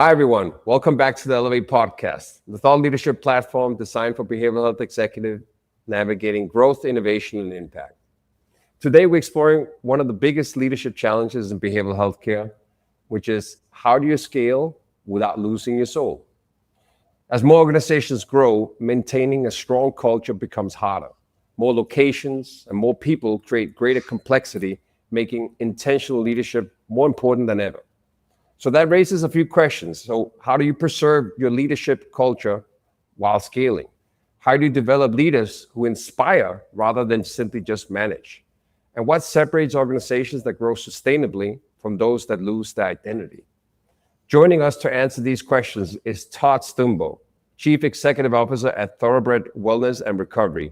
Hi, everyone. Welcome back to the Elevate podcast, the thought leadership platform designed for behavioral health executive navigating growth, innovation, and impact. Today, we're exploring one of the biggest leadership challenges in behavioral healthcare, which is how do you scale without losing your soul? As more organizations grow, maintaining a strong culture becomes harder. More locations and more people create greater complexity, making intentional leadership more important than ever. So that raises a few questions. So how do you preserve your leadership culture while scaling? How do you develop leaders who inspire rather than simply just manage? And what separates organizations that grow sustainably from those that lose their identity? Joining us to answer these questions is Todd Stumbo, Chief Executive Officer at Thoroughbred Wellness and Recovery,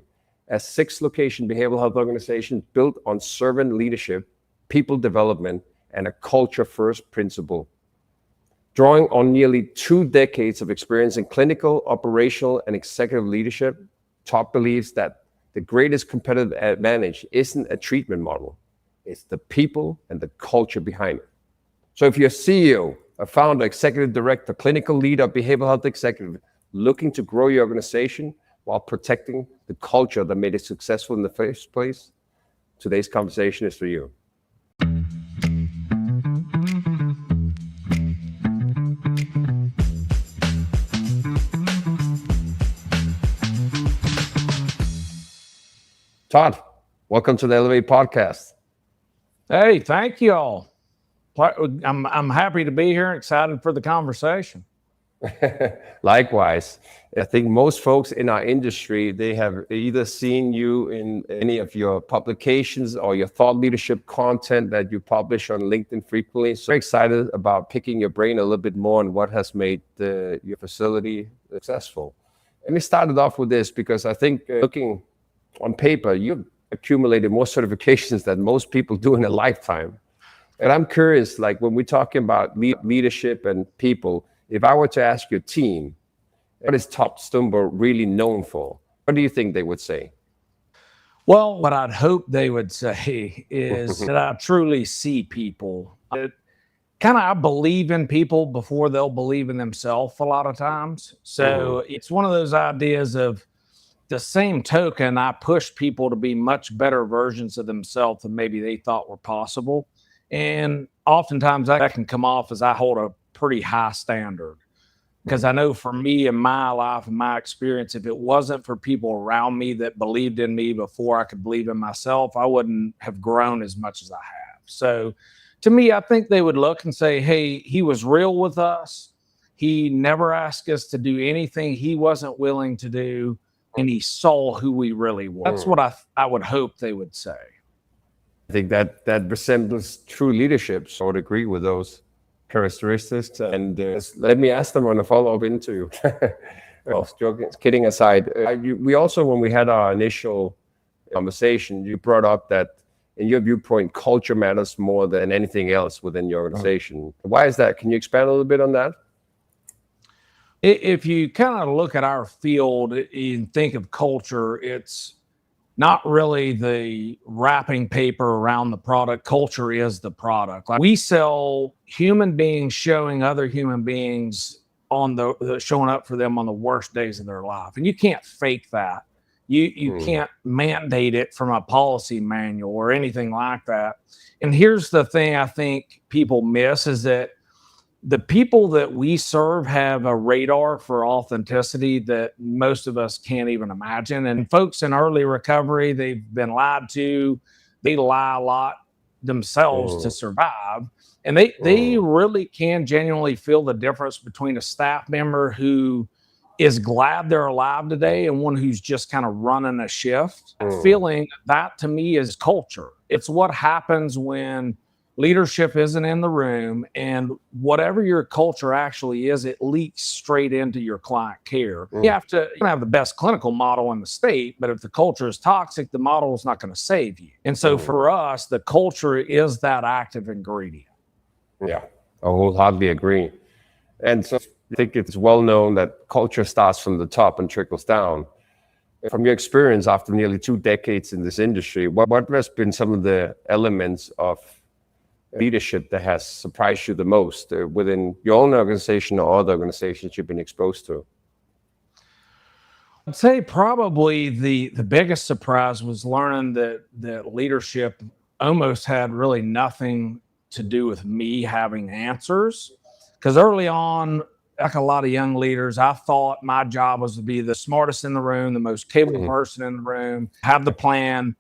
a 6-location behavioral health organization built on servant leadership, people development, and a culture-first principle. Drawing on nearly 2 decades of experience in clinical, operational, and executive leadership, Todd believes that the greatest competitive advantage isn't a treatment model, it's the people and the culture behind it. So if you're a CEO, a founder, executive director, clinical leader, behavioral health executive, looking to grow your organization while protecting the culture that made it successful in the first place, today's conversation is for you. Todd, welcome to the Elevate podcast. Hey, thank you all. I'm happy to be here and excited for the conversation. Likewise. I think most folks in our industry, they have either seen you in any of your publications or your thought leadership content that you publish on LinkedIn frequently. So I'm excited about picking your brain a little bit more on what has made your facility successful. Let me start it off with this because I think looking on paper, you've accumulated more certifications than most people do in a lifetime. And I'm curious, like when we're talking about leadership and people, if I were to ask your team, what is Todd Stumbo really known for? What do you think they would say? Well, what I'd hope they would say is that I truly see people. I believe in people before they'll believe in themselves a lot of times. So it's one of those ideas of the same token, I push people to be much better versions of themselves than maybe they thought were possible. And oftentimes that can come off as I hold a pretty high standard. Because I know for me in my life and my experience, if it wasn't for people around me that believed in me before I could believe in myself, I wouldn't have grown as much as I have. So to me, I think they would look and say, hey, he was real with us. He never asked us to do anything he wasn't willing to do. And he saw who we really were. That's what I would hope they would say. I think that resembles true leadership. So I would agree with those characteristics. And let me ask them on a follow-up interview. Well, kidding aside, we also, when we had our initial conversation, you brought up that in your viewpoint, culture matters more than anything else within your organization. Why is that? Can you expand a little bit on that? If you kind of look at our field and think of culture, it's not really the wrapping paper around the product. Culture is the product. Like we sell human beings showing other human beings on showing up for them on the worst days of their life. And you can't fake that. You can't mandate it from a policy manual or anything like that. And here's the thing I think people miss is that the people that we serve have a radar for authenticity that most of us can't even imagine. And folks in early recovery, they've been lied to. They lie a lot themselves to survive. And they really can genuinely feel the difference between a staff member who is glad they're alive today and one who's just kind of running a shift. Feeling that to me is culture. It's what happens when leadership isn't in the room, and whatever your culture actually is, it leaks straight into your client care. You have to have the best clinical model in the state, but if the culture is toxic, the model is not going to save you. And so for us, the culture is that active ingredient. Yeah, I wholeheartedly agree. And so I think it's well known that culture starts from the top and trickles down. From your experience after nearly 2 decades in this industry, what has been some of the elements of leadership that has surprised you the most within your own organization or other organizations you've been exposed to? I'd say probably the biggest surprise was learning that leadership almost had really nothing to do with me having answers. Because early on, like a lot of young leaders, I thought my job was to be the smartest in the room, the most capable person in the room, have the plan.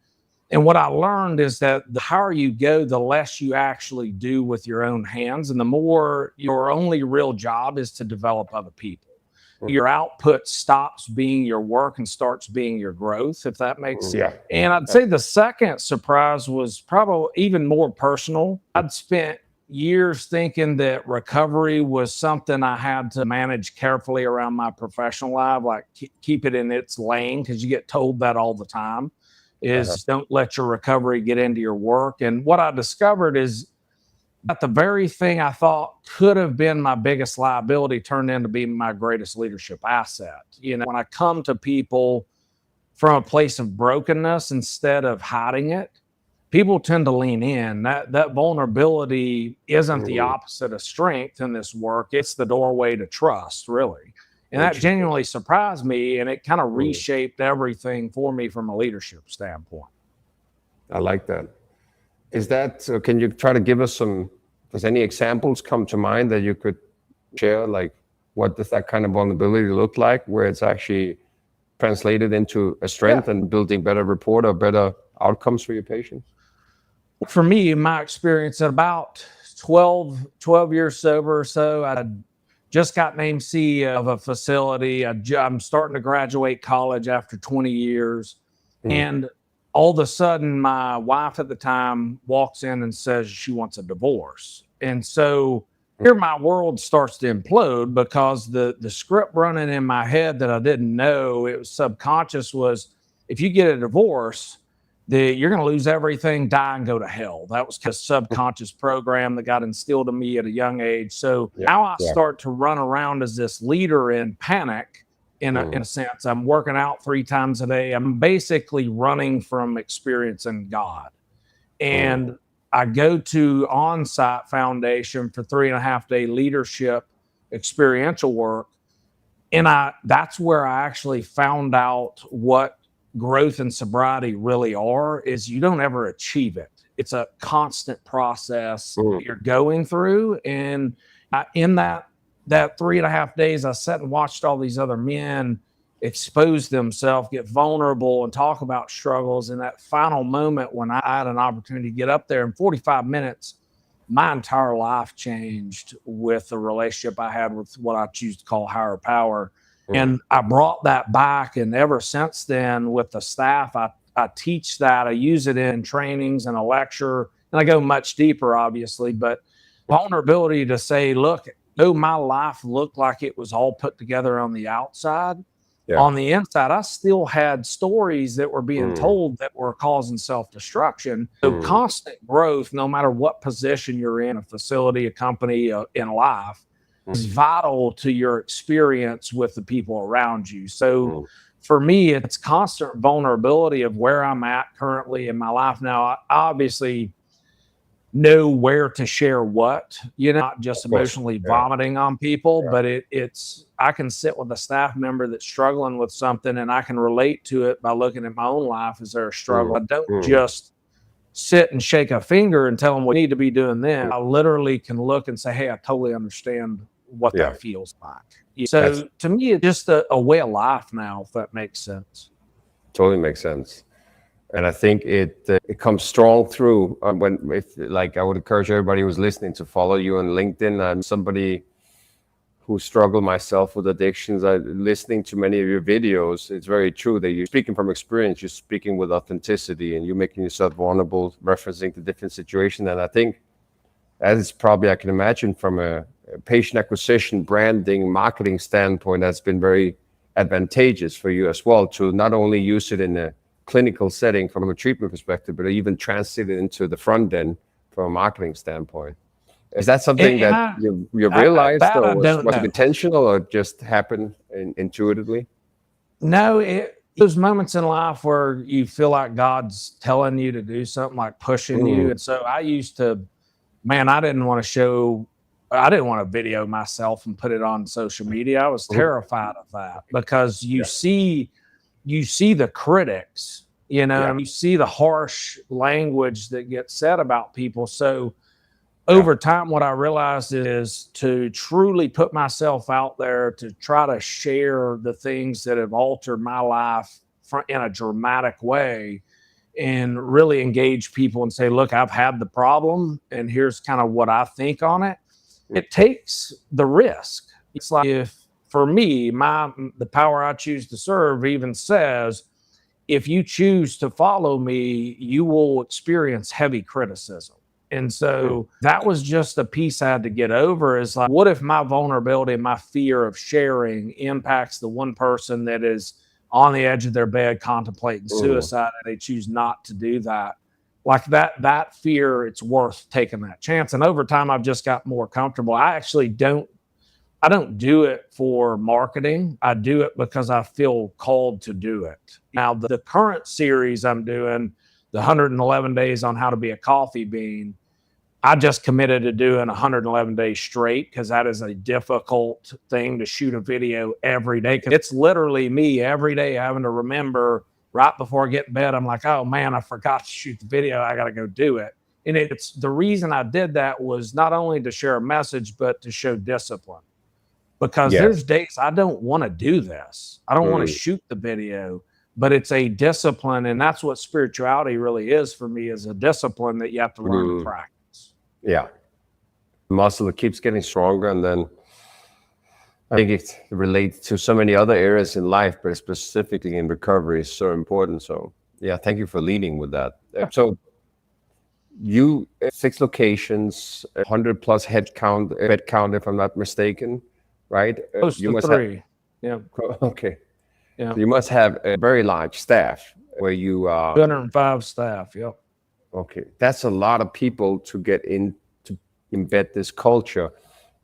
And what I learned is that the higher you go, the less you actually do with your own hands. And the more your only real job is to develop other people. Your output stops being your work and starts being your growth, if that makes sense. Yeah. And I'd say the second surprise was probably even more personal. I'd spent years thinking that recovery was something I had to manage carefully around my professional life, like keep it in its lane, because you get told that all the time, is don't let your recovery get into your work. And what I discovered is that the very thing I thought could have been my biggest liability turned into being my greatest leadership asset. When I come to people from a place of brokenness instead of hiding it, people tend to lean in. That vulnerability isn't the opposite of strength in this work. It's the doorway to trust, really. And that genuinely surprised me, and it kind of reshaped everything for me from a leadership standpoint. I like that. Can you try to give us does any examples come to mind that you could share? Like, what does that kind of vulnerability look like, where it's actually translated into a strength and building better rapport or better outcomes for your patients? For me, in my experience, at about 12 years sober or so, I just got named CEO of a facility. I'm starting to graduate college after 20 years. And all of a sudden, my wife at the time walks in and says she wants a divorce. And so here my world starts to implode, because the script running in my head that I didn't know, it was subconscious, was if you get a divorce, you're going to lose everything, die, and go to hell. That was a subconscious program that got instilled in me at a young age. So now I start to run around as this leader in panic. In a sense, I'm working out 3 times a day. I'm basically running from experiencing God. And I go to On-Site Foundation for 3.5-day leadership experiential work. And that's where I actually found out what growth and sobriety really are, is you don't ever achieve it. It's a constant process that you're going through. And in that 3.5 days, I sat and watched all these other men expose themselves, get vulnerable, and talk about struggles. And that final moment when I had an opportunity to get up there in 45 minutes, my entire life changed with the relationship I had with what I choose to call higher power. And I brought that back. And ever since then, with the staff, I teach that. I use it in trainings and a lecture. And I go much deeper, obviously. But vulnerability to say, look, though my life looked like it was all put together on the outside, on the inside, I still had stories that were being told that were causing self-destruction. So constant growth, no matter what position you're in, a facility, a company, in life, is vital to your experience with the people around you. So for me, it's constant vulnerability of where I'm at currently in my life. Now, I obviously know where to share what, not just emotionally vomiting on people, but I can sit with a staff member that's struggling with something, and I can relate to it by looking at my own life. Is there a struggle? I don't just sit and shake a finger and tell them we need to be doing this. I literally can look and say, hey, I totally understand what that feels like. So to me, it's just a way of life now, if that makes sense. Totally makes sense. And I think it comes strong through I would encourage everybody who's listening to follow you on LinkedIn. I'm somebody who struggled myself with addictions. Listening to many of your videos, it's very true that you're speaking from experience, you're speaking with authenticity, and you're making yourself vulnerable, referencing to different situations. And I think, as probably I can imagine, from a patient acquisition, branding, marketing standpoint, that's been very advantageous for you as well, to not only use it in a clinical setting from a treatment perspective, but even translate it into the front end from a marketing standpoint. Is that something that you realized, or was it intentional, or just happened intuitively? No, those moments in life where you feel like God's telling you to do something, like pushing you. And so I used to man, I didn't want to video myself and put it on social media. I was terrified of that because you see the critics, and you see the harsh language that gets said about people. So over time, what I realized is to truly put myself out there to try to share the things that have altered my life in a dramatic way and really engage people and say, look, I've had the problem and here's kind of what I think on it. It takes the risk. It's like, if for me, the power I choose to serve even says, if you choose to follow me, you will experience heavy criticism. And so that was just a piece I had to get over, is like, what if my vulnerability and my fear of sharing impacts the one person that is on the edge of their bed contemplating suicide and they choose not to do that? Like that fear, it's worth taking that chance. And over time, I've just got more comfortable. I don't do it for marketing. I do it because I feel called to do it. Now, the current series I'm doing, the 111 days on how to be a coffee bean, I just committed to doing 111 days straight because that is a difficult thing to shoot a video every day. Because it's literally me every day having to remember right before I get in bed. I'm like, oh man, I forgot to shoot the video. I got to go do it. And it's the reason I did that was not only to share a message, but to show discipline. Because there's days I don't want to do this. I don't want to shoot the video, but it's a discipline. And that's what spirituality really is for me, is a discipline that you have to learn to practice. Yeah. Muscle that keeps getting stronger. And then I think it relates to so many other areas in life, but specifically in recovery is so important. So yeah, thank you for leading with that. So you 6 locations, 100 plus head count, if I'm not mistaken, right? Close to 3. Okay. Yeah. So you must have a very large staff where you 205 staff. Yep. Okay. That's a lot of people to get in to embed this culture.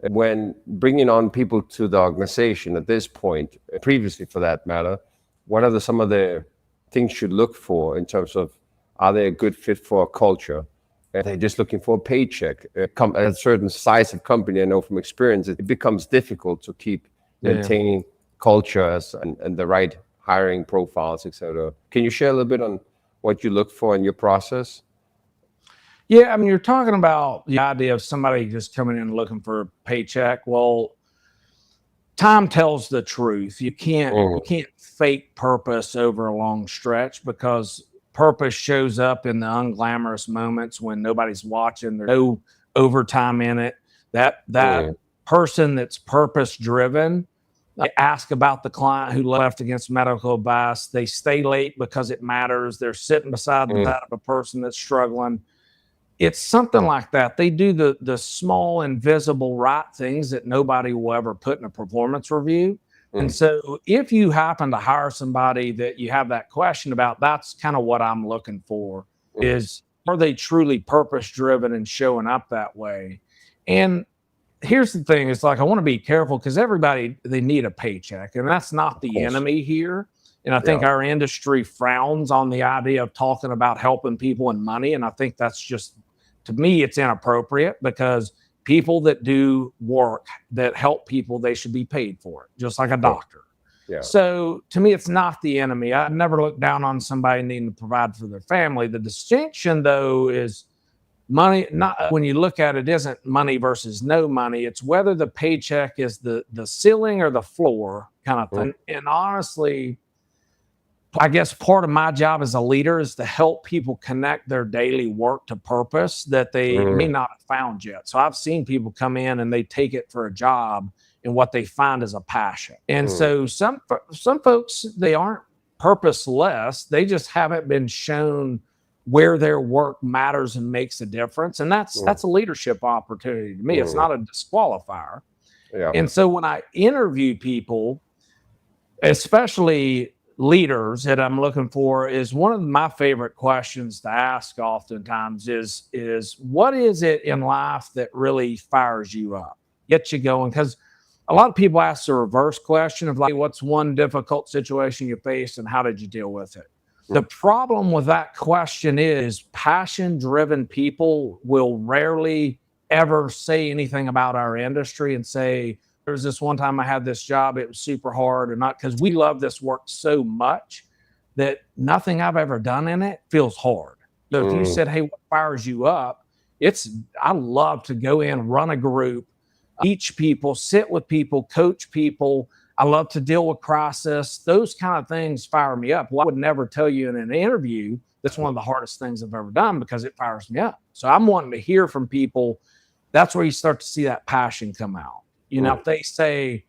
When bringing on people to the organization at this point, previously for that matter, what are some of the things you look for in terms of, are they a good fit for a culture? Are they just looking for a paycheck? At a certain size of company, I know from experience, it becomes difficult to keep maintaining cultures and the right hiring profiles, etc. Can you share a little bit on what you look for in your process? Yeah, I mean, you're talking about the idea of somebody just coming in looking for a paycheck. Well, time tells the truth. You can't fake purpose over a long stretch, because purpose shows up in the unglamorous moments when nobody's watching. There's no overtime in it. That person that's purpose driven, they ask about the client who left against medical advice. They stay late because it matters. They're sitting beside the side of a person that's struggling. It's something like that. They do the small, invisible right things that nobody will ever put in a performance review. And so if you happen to hire somebody that you have that question about, that's kind of what I'm looking for, is, are they truly purpose driven and showing up that way? And here's the thing, it's like, I want to be careful, because everybody, they need a paycheck, and that's not the enemy here. And I think our industry frowns on the idea of talking about helping people and money. And I think that's just, to me, it's inappropriate, because people that do work that help people, they should be paid for it, just like a doctor. Yeah. So to me, it's not the enemy. I never look down on somebody needing to provide for their family. The distinction, though, is money. Not when you look at it, isn't money versus no money. It's whether the paycheck is the ceiling or the floor kind of thing. And honestly, I guess part of my job as a leader is to help people connect their daily work to purpose that they may not have found yet. So I've seen people come in and they take it for a job, and what they find is a passion. And so some folks, they aren't purposeless. They just haven't been shown where their work matters and makes a difference. And that's a leadership opportunity to me. It's not a disqualifier. Yeah. And so when I interview people, especially leaders that I'm looking for, is one of my favorite questions to ask oftentimes is what is it in life that really fires you up, gets you going? Because a lot of people ask the reverse question of, like, what's one difficult situation you faced and how did you deal with it? The problem with that question is passion-driven people will rarely ever say anything about our industry and say, there was this one time I had this job, it was super hard, or not, because we love this work so much that nothing I've ever done in it feels hard. So if you said, hey, what fires you up? I love to go in, run a group, teach people, sit with people, coach people. I love to deal with crisis. Those kind of things fire me up. Well, I would never tell you in an interview that's one of the hardest things I've ever done, because it fires me up. So I'm wanting to hear from people. That's where you start to see that passion come out. You know, if they say,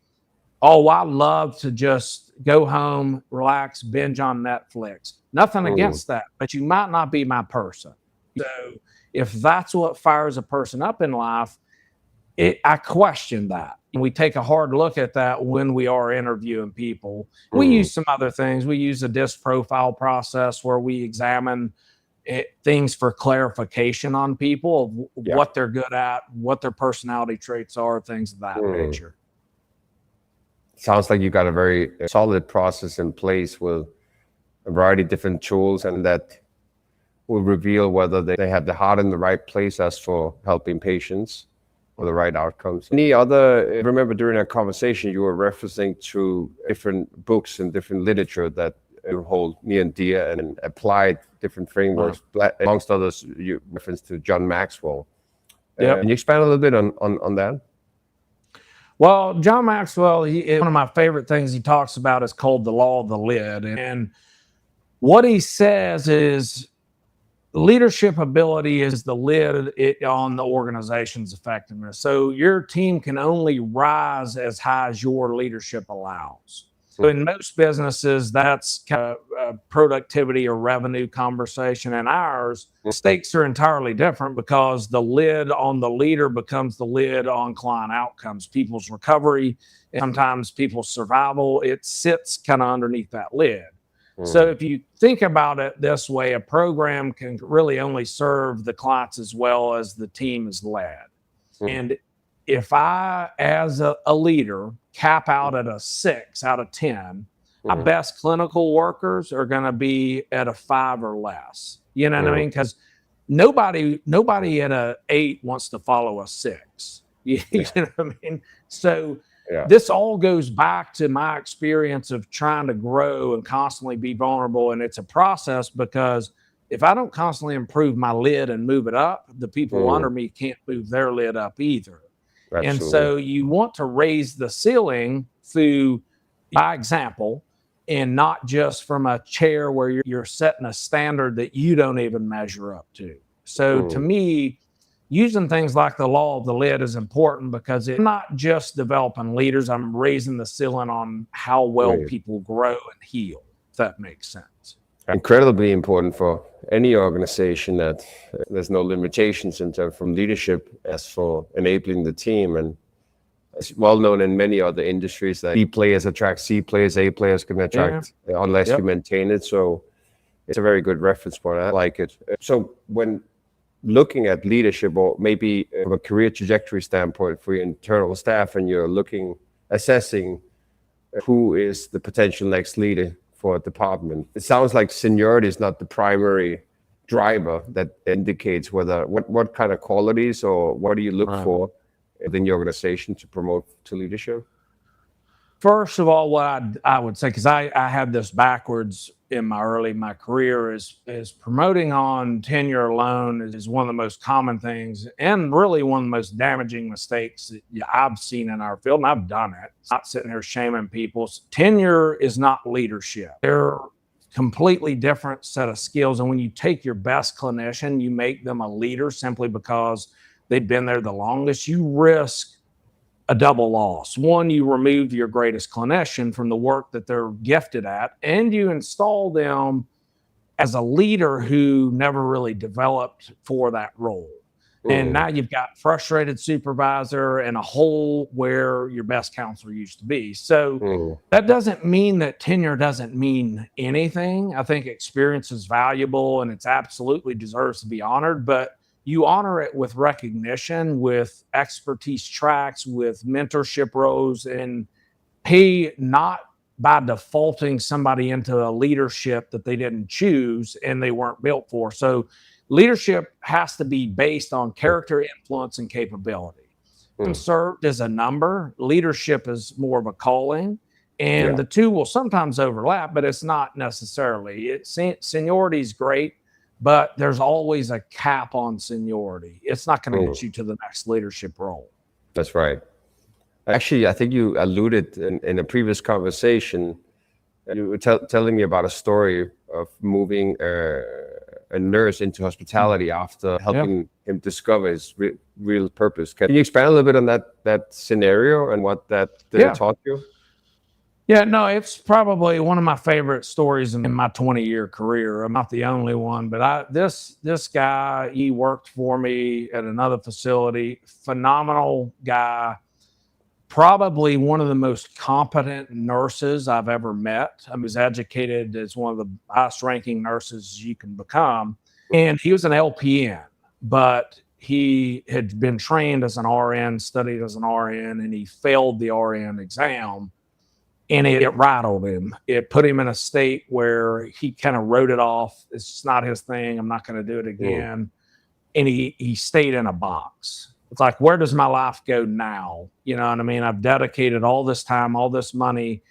oh, I love to just go home, relax, binge on Netflix. Nothing against that, but you might not be my person. So if that's what fires a person up in life, I question that. And we take a hard look at that when we are interviewing people. We use some other things. We use a DISC profile process where we examine things for clarification on people of what they're good at, what their personality traits are, things of that nature. Sounds like you got a very solid process in place with a variety of different tools, and that will reveal whether they have the heart in the right place as for helping patients or the right outcomes. Any other, remember during our conversation, you were referencing to different books and different literature that you hold near and dear and applied different frameworks. Amongst others, you referenced to John Maxwell. Can you expand a little bit on that? Well, John Maxwell, one of my favorite things he talks about is called the law of the lid. And what he says is leadership ability is the lid on the organization's effectiveness. So your team can only rise as high as your leadership allows. So in most businesses, that's kind of a productivity or revenue conversation. In ours, stakes are entirely different, because the lid on the leader becomes the lid on client outcomes, people's recovery, and sometimes people's survival. It sits kind of underneath that lid. So if you think about it this way, a program can really only serve the clients as well as the team is led. And if I, as a leader, cap out at a 6 out of 10, my best clinical workers are going to be at a 5 or less. You know what I mean? Because nobody at a 8 wants to follow a 6. You know what I mean? So this all goes back to my experience of trying to grow and constantly be vulnerable. And it's a process, because if I don't constantly improve my lid and move it up, the people under me can't move their lid up either. Absolutely. And so you want to raise the ceiling through by example, and not just from a chair where you're setting a standard that you don't even measure up to. So to me, using things like the law of the lid is important, because it's not just developing leaders. I'm raising the ceiling on how well people grow and heal, if that makes sense. Incredibly important for any organization that there's no limitations in terms from leadership as for enabling the team. And it's well known in many other industries that B players attract C players, A players can attract unless you maintain it. So it's a very good reference point. I like it. So when looking at leadership, or maybe from a career trajectory standpoint for your internal staff, and you're assessing who is the potential next leader for a department, it sounds like seniority is not the primary driver that indicates what kind of qualities or what do you look for within your organization to promote to leadership? First of all, what I would say, because I had this backwards in my career, is promoting on tenure alone is one of the most common things, and really one of the most damaging mistakes that I've seen in our field, and I've done it. I'm not sitting here shaming people. Tenure is not leadership. They're completely different set of skills, and when you take your best clinician, you make them a leader simply because they've been there the longest, you risk a double loss. One, you remove your greatest clinician from the work that they're gifted at, and you install them as a leader who never really developed for that role. And now you've got frustrated supervisor and a hole where your best counselor used to be. So that doesn't mean that tenure doesn't mean anything. I think experience is valuable and it's absolutely deserves to be honored, but you honor it with recognition, with expertise tracks, with mentorship roles, and pay not by defaulting somebody into a leadership that they didn't choose and they weren't built for. So leadership has to be based on character, influence, and capability. Served as a number, leadership is more of a calling, and the two will sometimes overlap, but it's not necessarily. Seniority is great, but there's always a cap on seniority. It's not going to get you to the next leadership role. That's right. Actually, I think you alluded in a previous conversation, you were telling me about a story of moving a nurse into hospitality after helping him discover his real purpose. Can you expand a little bit on that scenario and what that taught you? Yeah, no, it's probably one of my favorite stories in my 20-year career. I'm not the only one, but this guy, he worked for me at another facility. Phenomenal guy. Probably one of the most competent nurses I've ever met. I was educated as one of the highest ranking nurses you can become. And he was an LPN, but he had been trained as an RN, studied as an RN, and he failed the RN exam. And it rattled him. It put him in a state where he kind of wrote it off. It's just not his thing. I'm not going to do it again. And he stayed in a box. It's like, where does my life go now? You know what I mean? I've dedicated all this time, all this money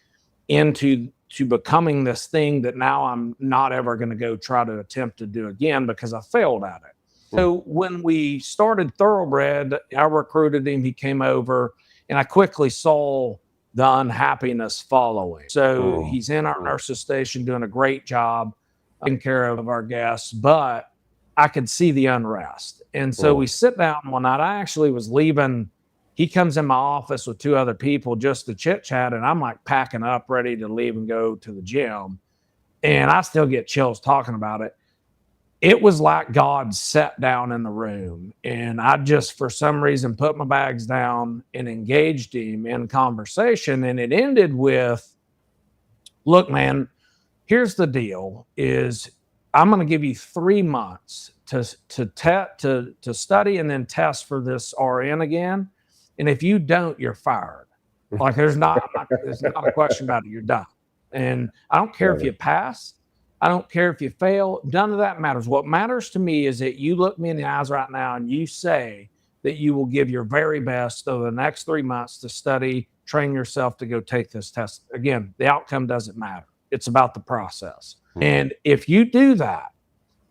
into becoming this thing that now I'm not ever going to go try to attempt to do again because I failed at it. So when we started Thoroughbred, I recruited him. He came over, and I quickly saw the unhappiness following. So he's in our nurses station doing a great job taking care of our guests, but I could see the unrest. And so we sit down one night. I actually was leaving. He comes in my office with two other people just to chit chat. And I'm like packing up, ready to leave and go to the gym. And I still get chills talking about it. It was like God sat down in the room, and I just, for some reason, put my bags down and engaged him in conversation. And it ended with, look, man, here's the deal is I'm going to give you 3 months to study and then test for this RN again. And if you don't, you're fired. Like there's not a question about it. You're done. And I don't care if you pass. I don't care if you fail. None of that matters. What matters to me is that you look me in the eyes right now and you say that you will give your very best over the next 3 months to study, train yourself to go take this test. Again, the outcome doesn't matter. It's about the process. And if you do that,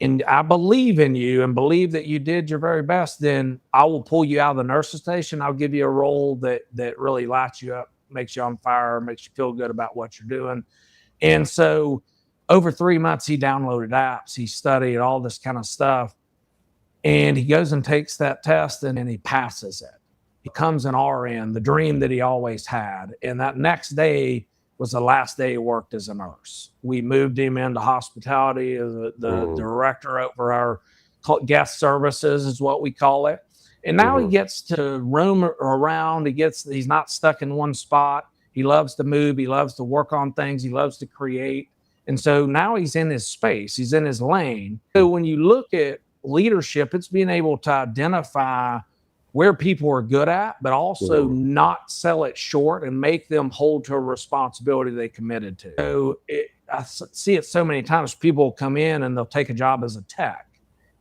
and I believe in you and believe that you did your very best, then I will pull you out of the nurses station. I'll give you a role that really lights you up, makes you on fire, makes you feel good about what you're doing. And so over 3 months, he downloaded apps, he studied all this kind of stuff, and he goes and takes that test and he passes it. He becomes an RN, the dream that he always had. And that next day was the last day he worked as a nurse. We moved him into hospitality as the director over our guest services is what we call it. And now he gets to roam around. He's not stuck in one spot. He loves to move. He loves to work on things. He loves to create. And so now he's in his space. He's in his lane. So when you look at leadership, it's being able to identify where people are good at, but also not sell it short and make them hold to a responsibility they committed to. So I see it so many times. People come in and they'll take a job as a tech.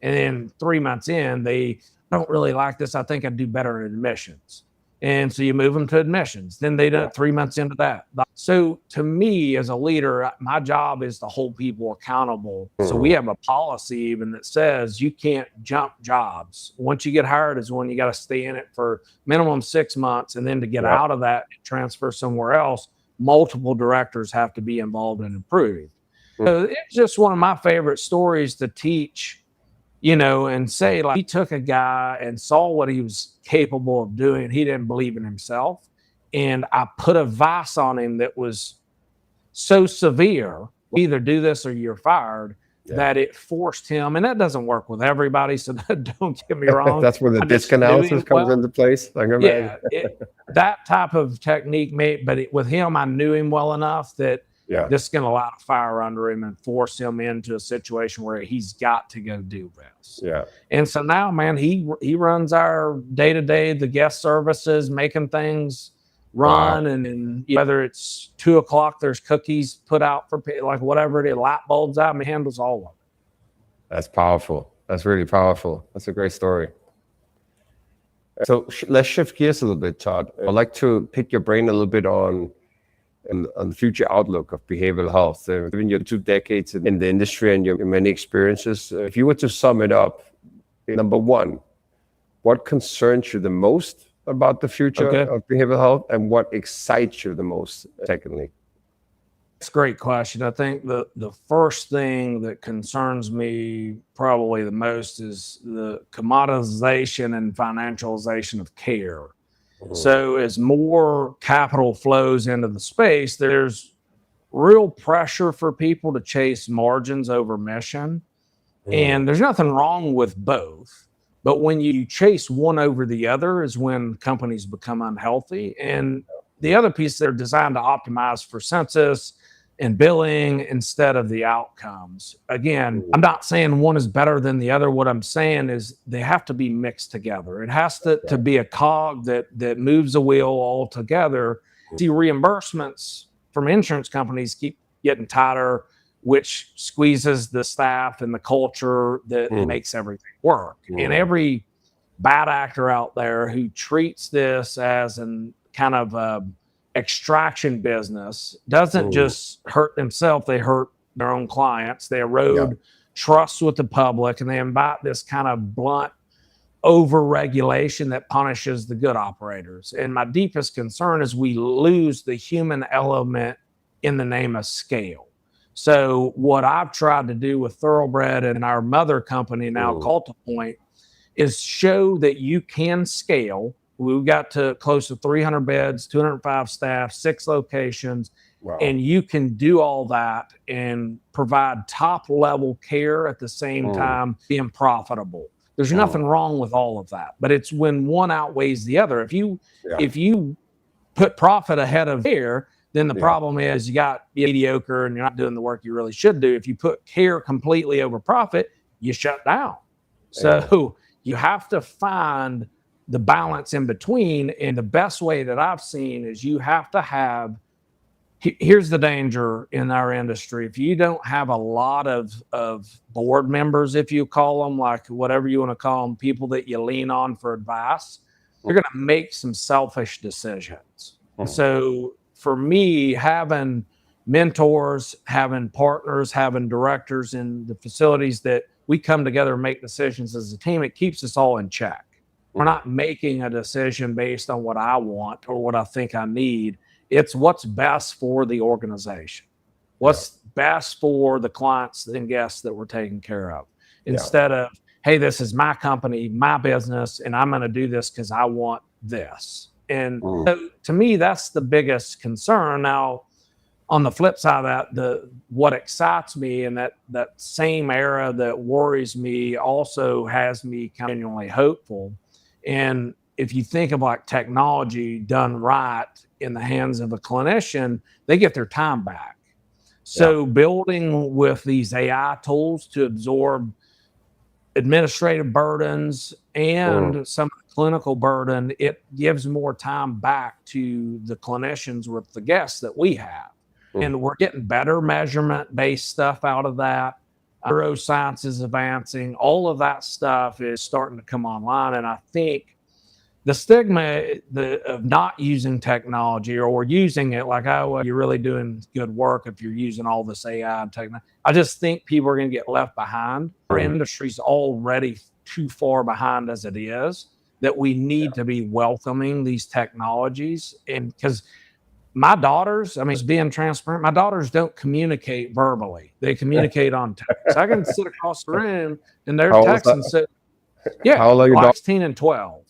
And then 3 months in, they don't really like this. I think I'd do better in admissions. And so you move them to admissions. Then they do 3 months into that. So to me, as a leader, my job is to hold people accountable. So we have a policy even that says you can't jump jobs. Once you get hired is when you got to stay in it for minimum 6 months. And then to get out of that and transfer somewhere else, multiple directors have to be involved in improving. So it's just one of my favorite stories to teach, you know, and say, like, he took a guy and saw what he was capable of doing. He didn't believe in himself. And I put a vice on him that was so severe, either do this or you're fired, that it forced him. And that doesn't work with everybody. So don't get me wrong. That's where the disc analysis comes into place. That type of technique, but with him, I knew him well enough that this is going to light a fire under him and force him into a situation where he's got to go do this. And so now, man, he runs our day-to-day, the guest services, making things run. And whether it's 2 o'clock, there's cookies put out for like whatever it is, light bulbs out, and he handles all of it. That's powerful. That's really powerful. That's a great story. So let's shift gears a little bit, Todd. I'd like to pick your brain a little bit on the future outlook of behavioral health. Given your 2 decades in the industry and your many experiences, if you were to sum it up, number one, what concerns you the most about the future of behavioral health, and what excites you the most, secondly? That's a great question. I think the first thing that concerns me probably the most is the commoditization and financialization of care. So as more capital flows into the space, there's real pressure for people to chase margins over mission. And there's nothing wrong with both. But when you chase one over the other is when companies become unhealthy. And the other piece, they're designed to optimize for census and billing instead of the outcomes. Again, I'm not saying one is better than the other. What I'm saying is they have to be mixed together. It has to be a cog that moves a wheel all together. See, reimbursements from insurance companies keep getting tighter, which squeezes the staff and the culture that makes everything work. And every bad actor out there who treats this as an kind of extraction business doesn't just hurt themselves, they hurt their own clients. They erode trust with the public, and they invite this kind of blunt over-regulation that punishes the good operators. And my deepest concern is we lose the human element in the name of scale. So what I've tried to do with Thoroughbred and our mother company now, CultiPoint, is show that you can scale. We got to close to 300 beds, 205 staff, 6 locations, and you can do all that and provide top-level care at the same time being profitable. There's nothing wrong with all of that, but it's when one outweighs the other. If you put profit ahead of care, then the problem is you got mediocre and you're not doing the work you really should do. If you put care completely over profit, you shut down. So you have to find the balance in between. And the best way that I've seen is you have to have, here's the danger in our industry. If you don't have a lot of board members, if you call them, like whatever you want to call them, people that you lean on for advice, you're going to make some selfish decisions. So for me, having mentors, having partners, having directors in the facilities that we come together and make decisions as a team, it keeps us all in check. We're not making a decision based on what I want or what I think I need. It's what's best for the organization, what's best for the clients and guests that we're taking care of, instead of, hey, this is my company, my business, and I'm going to do this because I want this. And so, to me, that's the biggest concern. Now, on the flip side of that, what excites me and that same era that worries me also has me continually hopeful. And if you think of like technology done right in the hands of a clinician, they get their time back. So building with these AI tools to absorb administrative burdens and some of the clinical burden, it gives more time back to the clinicians with the guests that we have. And we're getting better measurement-based stuff out of that. Neuroscience is advancing. All of that stuff is starting to come online. And I think the stigma of not using technology or using it like, oh, well, you're really doing good work if you're using all this AI and technology. I just think people are going to get left behind. Our industry's already too far behind as it is, that we need to be welcoming these technologies. And because my daughters, I mean, it's being transparent, my daughters don't communicate verbally. They communicate on text. I can sit across the room and they're texting. So, how old are your daughters? 16 and 12.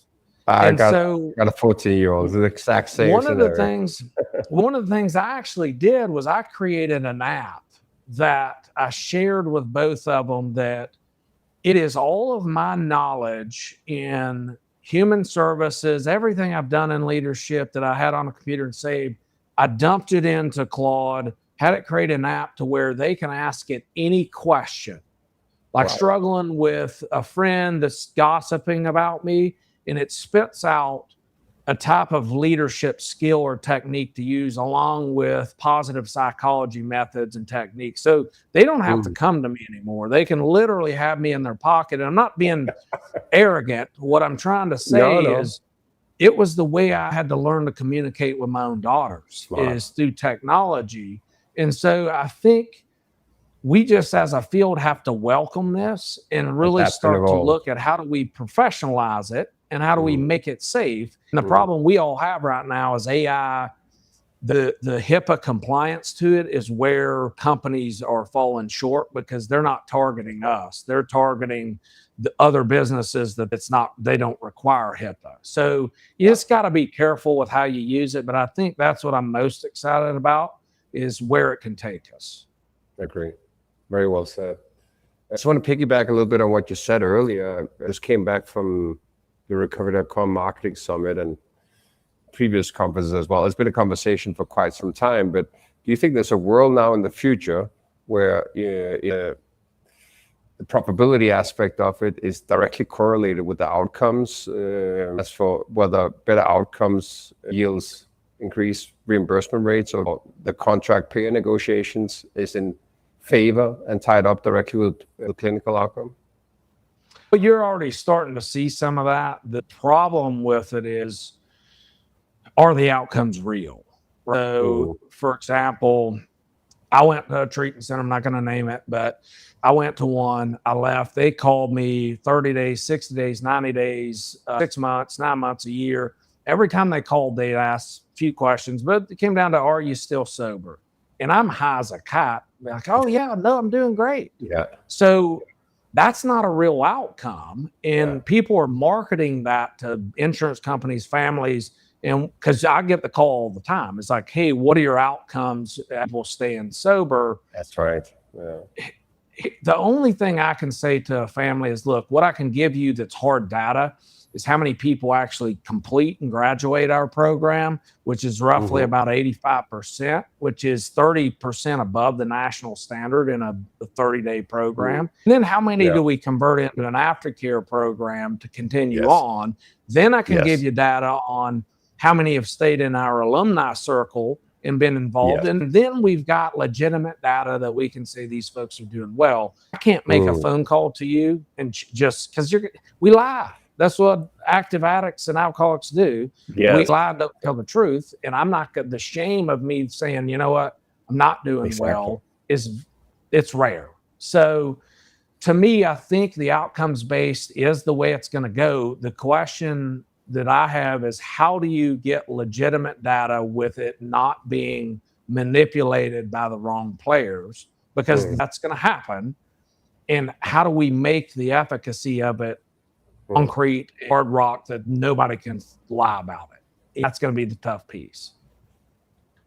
I got a 14-year-old. It's the exact same. One of the things I actually did was I created an app that I shared with both of them, that it is all of my knowledge in human services, everything I've done in leadership that I had on a computer and saved. I dumped it into Claude, had it create an app to where they can ask it any question, like struggling with a friend that's gossiping about me, and it spits out a type of leadership skill or technique to use along with positive psychology methods and techniques. So they don't have to come to me anymore. They can literally have me in their pocket. And I'm not being arrogant. What I'm trying to say is it was the way I had to learn to communicate with my own daughters is through technology. And so I think we just as a field have to welcome this and really start to look at how do we professionalize it and how do we make it safe. And the problem we all have right now is AI. The HIPAA compliance to it is where companies are falling short because they're not targeting us. They're targeting the other businesses that they don't require HIPAA. So you just got to be careful with how you use it. But I think that's what I'm most excited about is where it can take us. I agree. Very well said. I just want to piggyback a little bit on what you said earlier. I just came back from the Recovery.com Marketing Summit and previous conferences as well. It's been a conversation for quite some time, but do you think there's a world now in the future where the profitability aspect of it is directly correlated with the outcomes, as for whether better outcomes yields increased reimbursement rates, or the contract payer negotiations is in favor and tied up directly with the clinical outcome? But you're already starting to see some of that. The problem with it is, are the outcomes real? So, for example, I went to a treatment center. I'm not going to name it, but I went to one. I left. They called me 30 days, 60 days, 90 days, 6 months, 9 months, a year. Every time they called, they asked a few questions, but it came down to, are you still sober? And I'm high as a cat. Like, oh, yeah, no, I'm doing great. Yeah. So that's not a real outcome. And people are marketing that to insurance companies, families, and because I get the call all the time. It's like, hey, what are your outcomes at people staying sober? That's right. Yeah. The only thing I can say to a family is, look, what I can give you that's hard data is how many people actually complete and graduate our program, which is roughly about 85%, which is 30% above the national standard in a 30-day program. And then how many do we convert into an aftercare program to continue on? Then I can give you data on how many have stayed in our alumni circle and been involved. And then we've got legitimate data that we can say these folks are doing well. I can't make a phone call to you and just because we lie. That's what active addicts and alcoholics do. We lie to tell the truth. And I'm not the shame of me saying, you know what, I'm not doing well it's rare. So to me, I think the outcomes based is the way it's going to go. The question that I have is, how do you get legitimate data with it not being manipulated by the wrong players? Because that's going to happen. And how do we make the efficacy of it concrete, hard rock that nobody can lie about it? That's going to be the tough piece.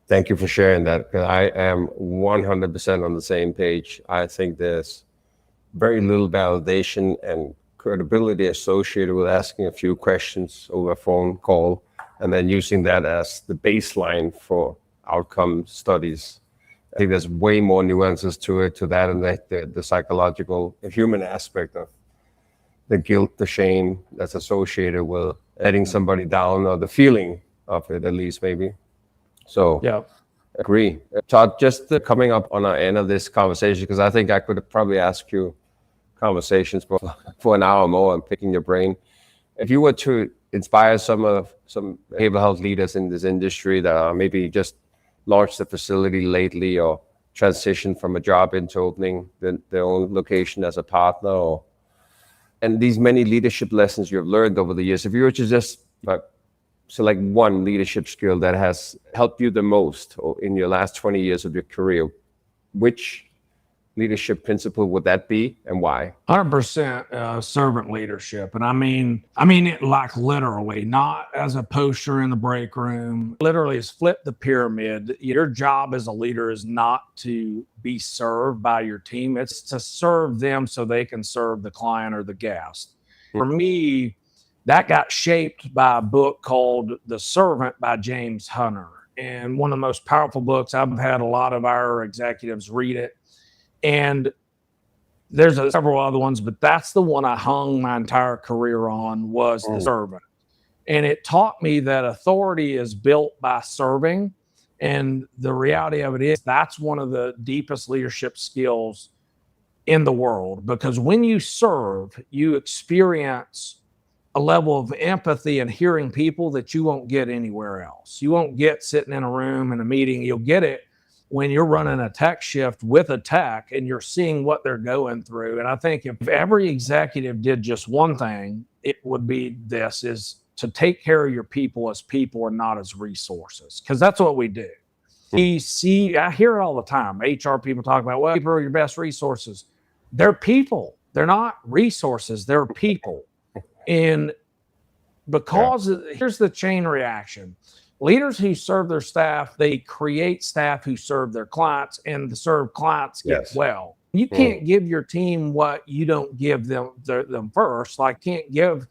Thank you for sharing that. I am 100% on the same page. I think there's very little validation and credibility associated with asking a few questions over a phone call and then using that as the baseline for outcome studies. I think there's way more nuances to that, and the psychological, the human aspect of the guilt, the shame that's associated with letting somebody down, or the feeling of it, at least maybe. So agree. Todd, just coming up on our end of this conversation, because I think I could probably ask you conversations for an hour more and picking your brain. If you were to inspire some behavioral health leaders in this industry that are maybe just launched a facility lately or transitioned from a job into opening their own location as a partner, and these many leadership lessons you've learned over the years, if you were to just select one leadership skill that has helped you the most in your last 20 years of your career, which leadership principle would that be, and why? 100% servant leadership. And I mean it like literally, not as a poster in the break room. Literally is flip the pyramid. Your job as a leader is not to be served by your team. It's to serve them so they can serve the client or the guest. For me, that got shaped by a book called The Servant by James Hunter. And one of the most powerful books. I've had a lot of our executives read it. And there's several other ones, but that's the one I hung my entire career on, was The Servant. And it taught me that authority is built by serving. And the reality of it is that's one of the deepest leadership skills in the world, because when you serve, you experience a level of empathy and hearing people that you won't get anywhere else. You won't get sitting in a room in a meeting. You'll get it when you're running a tech shift with a tech and you're seeing what they're going through. And I think if every executive did just one thing, it would be this, is to take care of your people as people and not as resources, because that's what we do. I hear it all the time. HR people talk about, well, people are your best resources. They're people. They're not resources. They're people. And because here's the chain reaction. Leaders who serve their staff, they create staff who serve their clients, and the served clients get well. You can't give your team what you don't give them first. Like, can't give,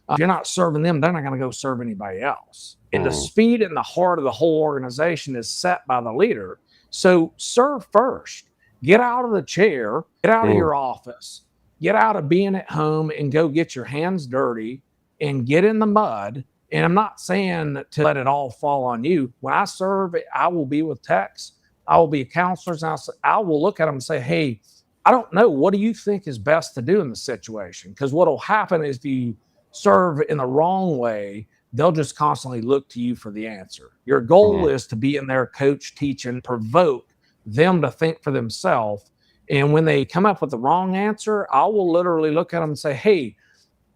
if you're not serving them, they're not going to go serve anybody else. And the speed and the heart of the whole organization is set by the leader. So serve first. Get out of the chair, get out of your office, get out of being at home and go get your hands dirty and get in the mud. And I'm not saying to let it all fall on you. When I serve, I will be with techs, I will be counselors, and I will look at them and say, hey, I don't know. What do you think is best to do in the situation? Because what will happen is if you serve in the wrong way, they'll just constantly look to you for the answer. Your goal is to be in there, coach, teach, and provoke them to think for themselves. And when they come up with the wrong answer, I will literally look at them and say, hey,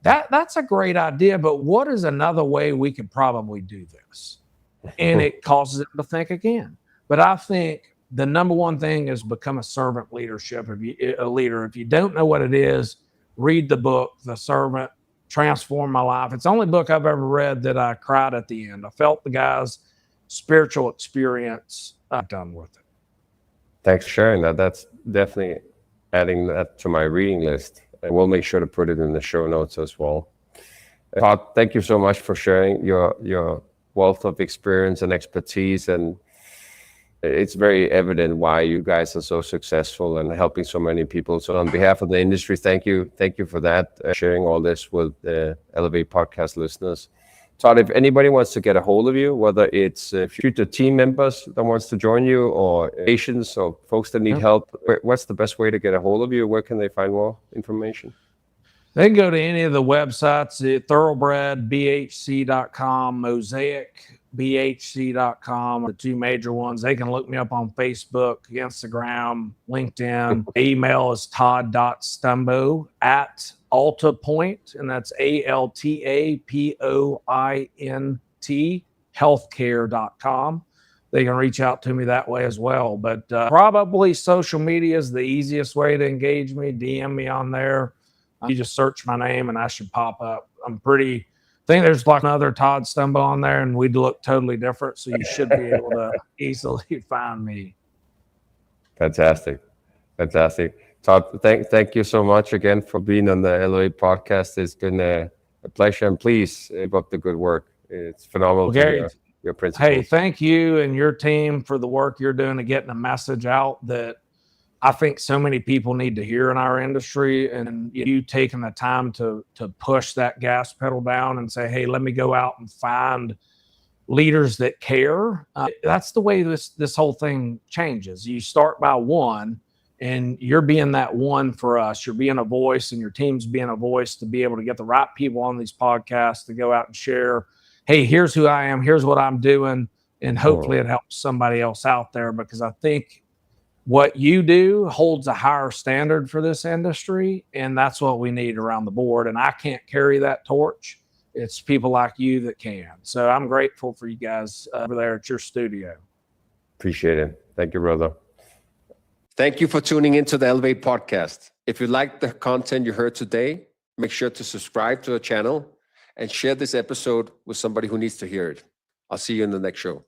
that's a great idea, but what is another way we could probably do this? And it causes them to think again. But I think the number one thing is become a servant leadership. If you don't know what it is, read the book, The Servant, transformed my life. It's the only book I've ever read that I cried at the end. I felt the guy's spiritual experience. I'm done with it. Thanks for sharing that. That's definitely adding that to my reading list. And we'll make sure to put it in the show notes as well. Todd, thank you so much for sharing your wealth of experience and expertise. And it's very evident why you guys are so successful and helping so many people. So on behalf of the industry, thank you. Thank you for that, sharing all this with the Elevate podcast listeners. Todd, if anybody wants to get a hold of you, whether it's future team members that wants to join you or patients or folks that need help, what's the best way to get a hold of you? Where can they find more information? They can go to any of the websites, thoroughbredbhc.com, mosaicbhc.com, the two major ones. They can look me up on Facebook, Instagram, LinkedIn. Email is todd.stumbo@AltaPoint, and that's ALTAPOINT, healthcare.com. They can reach out to me that way as well. But probably social media is the easiest way to engage me. DM me on there. You just search my name and I should pop up. I think there's like another Todd Stumbo on there and we'd look totally different. So you should be able to easily find me. Fantastic. Todd, thank you so much again for being on the Elevate podcast. It's been a pleasure, and please keep up the good work. It's phenomenal. Well, Gary, your principles. Hey, thank you and your team for the work you're doing to getting a message out that I think so many people need to hear in our industry, and you taking the time to push that gas pedal down and say, hey, let me go out and find leaders that care. That's the way this whole thing changes. You start by one, and you're being that one for us. You're being a voice, and your team's being a voice to be able to get the right people on these podcasts to go out and share, hey, here's who I am, here's what I'm doing, and hopefully it helps somebody else out there, because I think what you do holds a higher standard for this industry, and that's what we need around the board. And I can't carry that torch. It's people like you that can. So I'm grateful for you guys over there at your studio. Appreciate it. Thank you, brother. Thank you for tuning into the Elevate podcast. If you like the content you heard today, make sure to subscribe to the channel and share this episode with somebody who needs to hear it. I'll see you in the next show.